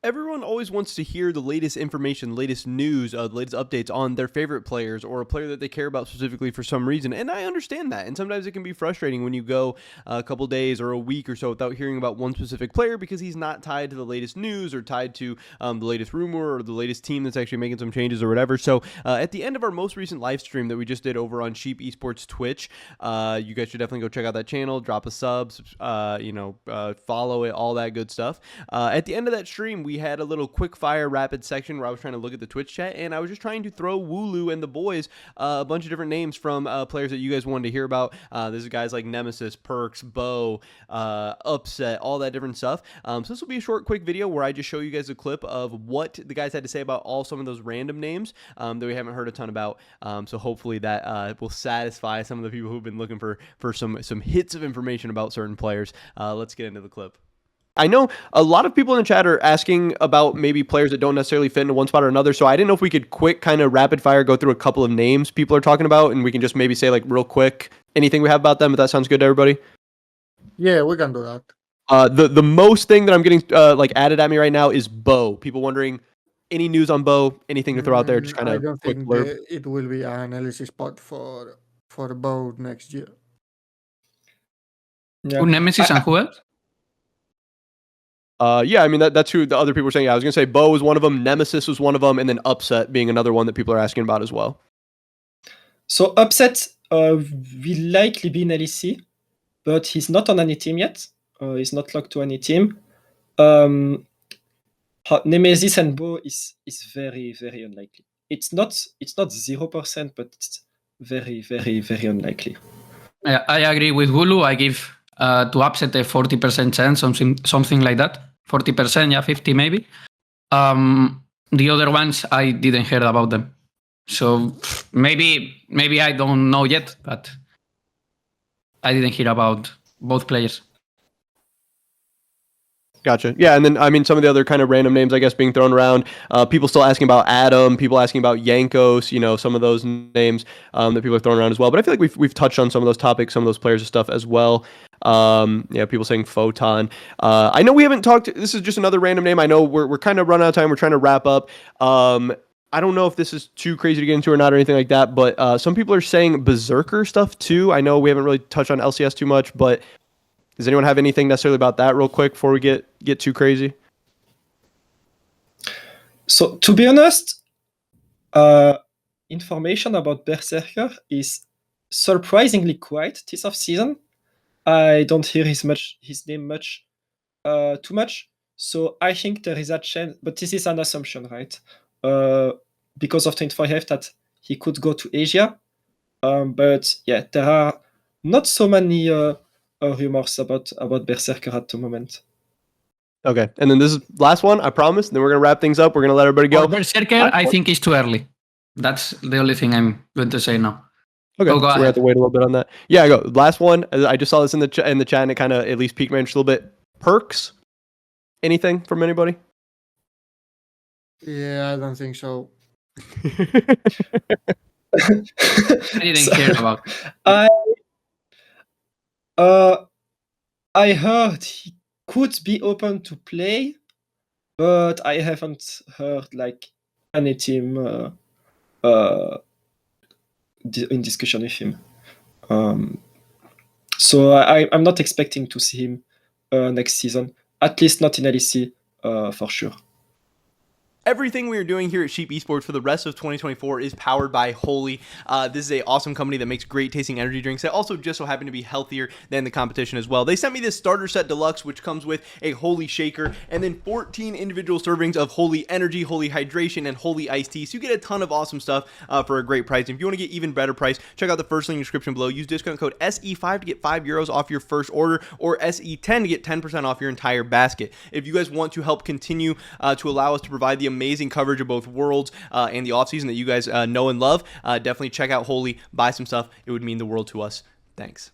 Everyone always wants to hear the latest information, latest news, the latest updates on their favorite players or a player that they care about specifically for some reason. And I understand that. And sometimes it can be frustrating when you go a couple days or a week or so without hearing about one specific player because he's not tied to the latest news or tied to the latest rumor or the latest team that's actually making some changes or whatever. So at the end of our most recent live stream that we just did over on Sheep Esports Twitch, you guys should definitely go check out that channel, drop a sub, follow it, all that good stuff. At the end of that stream, we had a little quick fire rapid section where I was trying to look at the Twitch chat, and I was just trying to throw Wooloo and the boys a bunch of different names from players that you guys wanted to hear about. There's guys like Nemesis, Perkz, Bo, Upset, all that different stuff. So this will be a short, quick video where I just show you guys a clip of what the guys had to say about some of those random names that we haven't heard a ton about. So hopefully that will satisfy some of the people who've been looking for some hits of information about certain players. Let's get into the clip. I know a lot of people in the chat are asking about maybe players that don't necessarily fit into one spot or another, so I didn't know if we could quick kind of rapid fire go through a couple of names people are talking about, and we can just maybe say like real quick anything we have about them, if that sounds good to everybody. Yeah, we can do that. The most thing that I'm getting added at me right now is Bo. People wondering any news on Bo, anything to throw out there, just kind of I don't quick think blurb. it will be an LEC spot for Bo next year. Yeah. Who, Nemesis and who else? Yeah, I mean that's who the other people were saying. Yeah, I was gonna say Bo was one of them, Nemesis was one of them, and then Upset being another one that people are asking about as well. So Upset will likely be in LEC, but he's not on any team yet. He's not locked to any team. Nemesis and Bo is very, very unlikely. It's not 0%, but it's very, very, very unlikely. I agree with Gulu. I give to Upset a 40% chance, something like that. 40%, yeah, 50 maybe. The other ones, I didn't hear about them. So maybe I don't know yet, but I didn't hear about both players. Gotcha. Yeah, and then I mean some of the other kind of random names I guess being thrown around. People still asking about Adam. People asking about Yankos. You know, some of those names that people are throwing around as well. But I feel like we've touched on some of those topics, some of those players and stuff as well. Yeah, people saying Photon. I know we haven't talked. This is just another random name. I know we're kind of running out of time. We're trying to wrap up. I don't know if this is too crazy to get into or not or anything like that. But some people are saying Berserker stuff too. I know we haven't really touched on LCS too much, but. Does anyone have anything necessarily about that real quick before we get too crazy? So to be honest, information about Berserker is surprisingly quiet this off season. I don't hear his name too much. So I think there is a chance, but this is an assumption, right? Because of 24F that he could go to Asia. But yeah, there are not so many rumors about Berserker at the moment. Okay, and then this is last one, I promise. Then we're gonna wrap things up. We're gonna let everybody go. For Berserker, I think it's too early. That's the only thing I'm going to say now. Okay, So so we're gonna have to wait a little bit on that. Yeah, go. Last one. I just saw this in the chat, and it kind of at least piqued my interest a little bit. Perkz. Anything from anybody? Yeah, I don't think so. I didn't hear about. I heard he could be open to play, but I haven't heard like any team in discussion with him. So I'm not expecting to see him next season, at least not in LEC for sure. Everything we are doing here at Sheep Esports for the rest of 2024 is powered by Holy. This is an awesome company that makes great tasting energy drinks that also just so happen to be healthier than the competition as well. They sent me this starter set deluxe, which comes with a Holy shaker and then 14 individual servings of Holy Energy, Holy Hydration, and Holy Iced Tea. So you get a ton of awesome stuff for a great price. And if you want to get even better price, check out the first link in the description below. Use discount code SE5 to get €5 off your first order, or SE10 to get 10% off your entire basket. If you guys want to help continue to allow us to provide the amazing coverage of both Worlds and the offseason that you guys know and love, definitely check out Holy, buy some stuff. It would mean the world to us. Thanks.